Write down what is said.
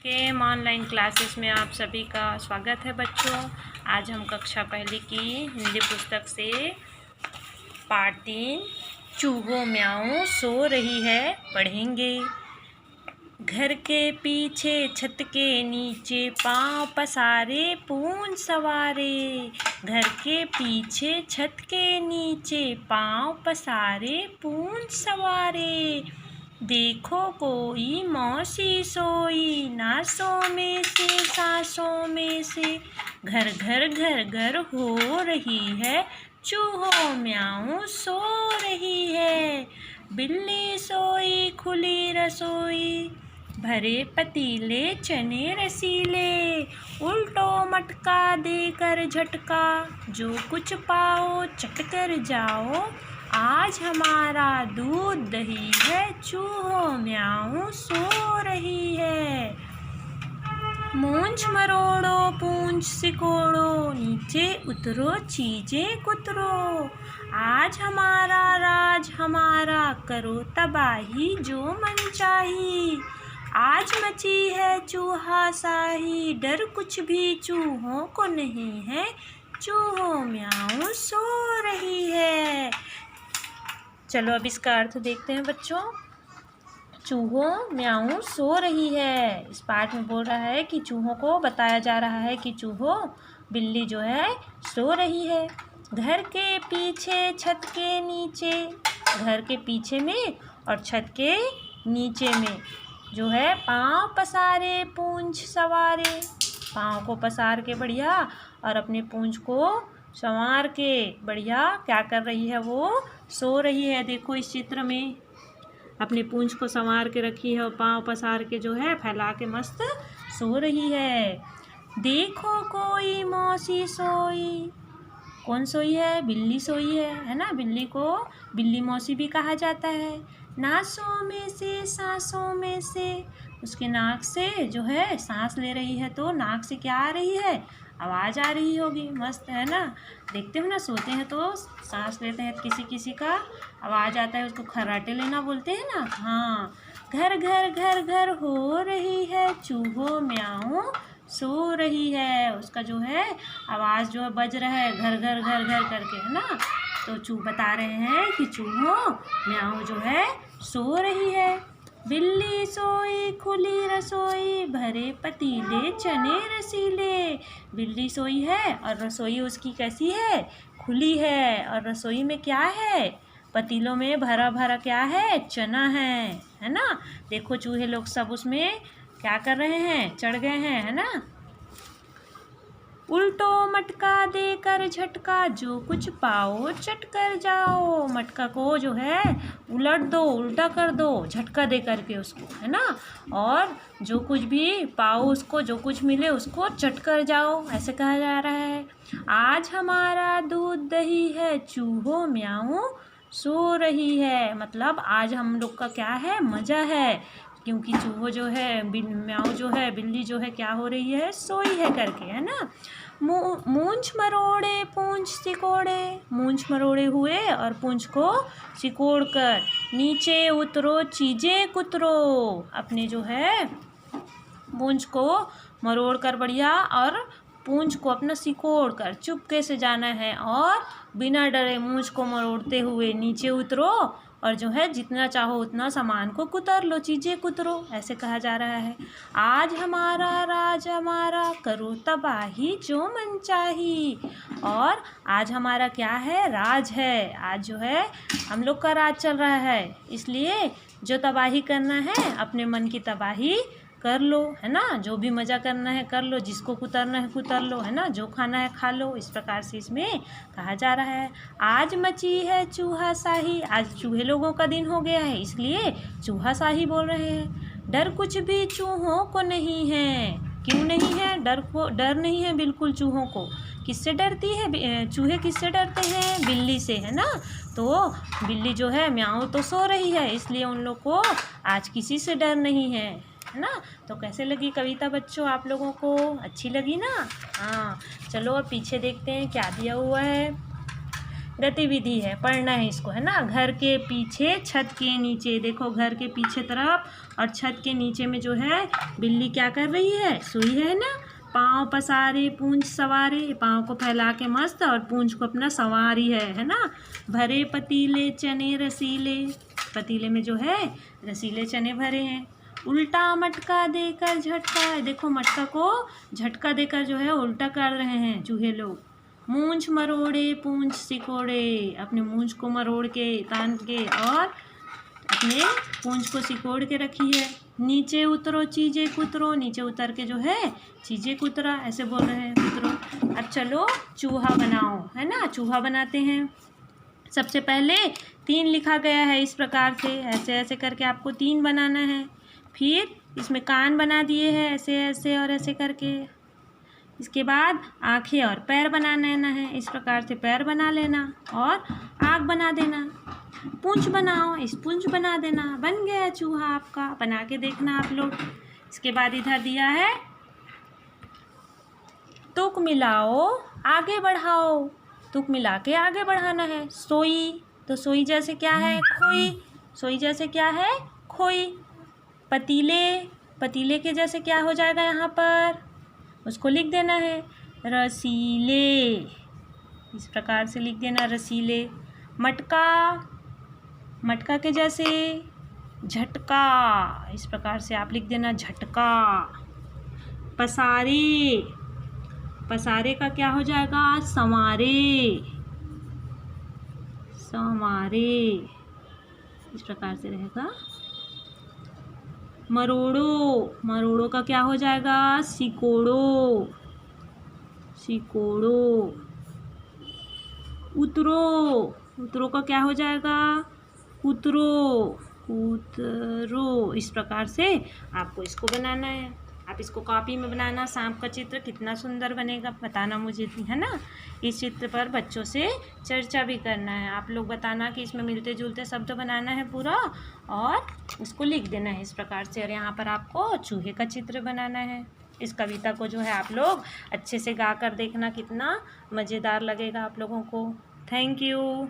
केम online classes में आप सभी का स्वागत है बच्चों। आज हम कक्षा पहली की हिंदी पुस्तक से पाठ 3 चूहो म्याऊं सो रही है पढ़ेंगे। घर के पीछे छत के नीचे पाँव पसारे पूंछ सवारे। घर के पीछे छत के नीचे पाँव पसारे पूंछ सवारे। देखो कोई मौसी सोई नासों में से सांसों में से। घर घर घर घर हो रही है चूहो म्याऊं सो रही है। बिल्ली सोई खुली रसोई भरे पतीले चने रसीले। उल्टो मटका देकर झटका जो कुछ पाओ चट कर जाओ। आज हमारा दूध दही है चूहो म्याऊं सो रही है। मूंछ मरोड़ो पूंछ सिकोड़ो नीचे उतरो चीजें कुतरो। आज हमारा राज हमारा करो तबाही जो मन चाही। आज मची है चूहा शाही डर कुछ भी चूहों को नहीं है चूहो म्याऊं सो रही है। चलो अब इसका अर्थ देखते हैं बच्चों। चूहो म्याऊं सो रही है। इस पाठ में बोल रहा है कि चूहों को बताया जा रहा है कि चूहो बिल्ली जो है सो रही है। घर के पीछे छत के नीचे, घर के पीछे में और छत के नीचे में जो है पाँव पसारे पूंछ सवारे। पाँव को पसार के बढ़िया और अपने पूंछ को संवार के बढ़िया क्या कर रही है, वो सो रही है। देखो इस चित्र में अपने पूंछ को संवार के रखी है और पाँव पसार के जो है फैला के मस्त सो रही है। देखो कोई मौसी सोई। कौन सोई है? बिल्ली सोई है ना। बिल्ली को बिल्ली मौसी भी कहा जाता है। नासों में से सांसों में से, उसके नाक से जो है सांस ले रही है तो नाक से क्या आ रही है? आवाज़ आ रही होगी। मस्त है ना। देखते हो ना, सोते हैं तो सांस लेते हैं, किसी किसी का आवाज़ आता है, उसको खर्राटे लेना बोलते हैं ना। हाँ, घर घर घर घर हो रही है चूहो म्याऊं सो रही है। उसका जो है आवाज़ जो है बज रहा है घर घर घर घर करके, है ना। तो चू बता रहे हैं कि चूहो म्याऊं जो है सो रही है। बिल्ली सोई खुली रसोई भरे पतीले चने रसीले। बिल्ली सोई है और रसोई उसकी कैसी है? खुली है। और रसोई में क्या है? पतीलों में भरा भरा क्या है? चना है ना। देखो चूहे लोग सब उसमें क्या कर रहे हैं? चढ़ गए हैं, है ना। उल्टो मटका देकर झटका जो कुछ पाओ चट कर जाओ। मटका को जो है उलट दो, उल्टा कर दो, झटका दे करके उसको, है ना। और जो कुछ भी पाओ उसको, जो कुछ मिले उसको चट कर जाओ, ऐसे कहा जा रहा है। आज हमारा दूध दही है चूहो म्याऊं सो रही है। मतलब आज हम लोग का क्या है? मज़ा है, क्योंकि चूहो जो है म्याऊं जो है बिल्ली जो है क्या हो रही है? सोई है करके, है ना। मूंछ मरोड़े पूंछ सिकोड़े। मूंछ मरोड़े हुए और पूंछ को सिकोड़ कर नीचे उतरो चीजें कुतरो। अपने जो है पूंछ को मरोड़ कर बढ़िया और पूंछ को अपना सिकोड़ कर चुपके से जाना है और बिना डरे मूंछ को मरोड़ते हुए नीचे उतरो और जो है जितना चाहो उतना सामान को कुतर लो, चीज़ें कुतरो, ऐसे कहा जा रहा है। आज हमारा राज हमारा करो तबाही जो मन चाही। और आज हमारा क्या है? राज है। आज जो है हम लोग का राज चल रहा है, इसलिए जो तबाही करना है अपने मन की तबाही कर लो, है ना। जो भी मज़ा करना है कर लो, जिसको कुतरना है कुतर लो, है ना। जो खाना है खा लो। इस प्रकार से इसमें कहा जा रहा है। आज मची है चूहा शाही। आज चूहे लोगों का दिन हो गया है, इसलिए चूहा शाही बोल रहे हैं। डर कुछ भी चूहों को नहीं है। क्यों नहीं है? डर नहीं है बिल्कुल चूहों को। किससे डरती है? चूहे किससे डरते हैं? बिल्ली से, है ना। तो बिल्ली जो है म्याऊं तो सो रही है, इसलिए उन लोग को आज किसी से डर नहीं है ना। तो कैसे लगी कविता बच्चों आप लोगों को? अच्छी लगी ना। हाँ, चलो अब पीछे देखते हैं क्या दिया हुआ है। गतिविधि है, पढ़ना है इसको, है ना। घर के पीछे छत के नीचे, देखो घर के पीछे तरफ और छत के नीचे में जो है बिल्ली क्या कर रही है, सोई है ना। पाँव पसारे पूंछ सवारे, पाँव को फैला के मस्त और पूंछ को अपना संवारी है ना। भरे पतीले चने रसीले, पतीले में जो है रसीले चने भरे हैं। उल्टा मटका देकर झटका, देखो मटका को झटका देकर जो है उल्टा कर रहे हैं चूहे लोग। मूंछ मरोड़े पूंछ सिकोड़े, अपने मूंछ को मरोड़ के तान के और अपने पूंछ को सिकोड़ के रखी है। नीचे उतरो चीज़ें कुतरो, नीचे उतर के जो है चीज़ें कुतरा, ऐसे बोल रहे हैं कुतरो। अब चलो चूहा बनाओ, है ना। चूहा बनाते हैं। सबसे पहले 3 लिखा गया है इस प्रकार से, ऐसे ऐसे करके आपको 3 बनाना है। फिर इसमें कान बना दिए हैं ऐसे ऐसे और ऐसे करके। इसके बाद आँखें और पैर बना लेना है, इस प्रकार से पैर बना लेना और आँख बना देना। पूंछ बनाओ, इस पूंछ बना देना, बन गया चूहा आपका। बना के देखना आप लोग। इसके बाद इधर दिया है तुक मिलाओ आगे बढ़ाओ, तुक मिला के आगे बढ़ाना है। सोई, तो सोई जैसे क्या है, खोई, सोई जैसे क्या है, खोई। पतीले, पतीले के जैसे क्या हो जाएगा यहाँ पर, उसको लिख देना है रसीले, इस प्रकार से लिख देना रसीले। मटका, मटका के जैसे झटका, इस प्रकार से आप लिख देना झटका। पसारे, पसारे का क्या हो जाएगा, संवारे, संवारे, इस प्रकार से रहेगा। मरोड़ो, मरोड़ो का क्या हो जाएगा, सिकोड़ो, सिकोड़ो। उतरो, उतरो का क्या हो जाएगा, उतरो, उतरो। इस प्रकार से आपको इसको बनाना है। आप इसको कॉपी में बनाना। सांप का चित्र कितना सुंदर बनेगा बताना मुझे, है ना। इस चित्र पर बच्चों से चर्चा भी करना है। आप लोग बताना कि इसमें मिलते जुलते शब्द बनाना है पूरा और उसको लिख देना है इस प्रकार से। और यहाँ पर आपको चूहे का चित्र बनाना है। इस कविता को जो है आप लोग अच्छे से गा कर देखना, कितना मज़ेदार लगेगा आप लोगों को। Thank you.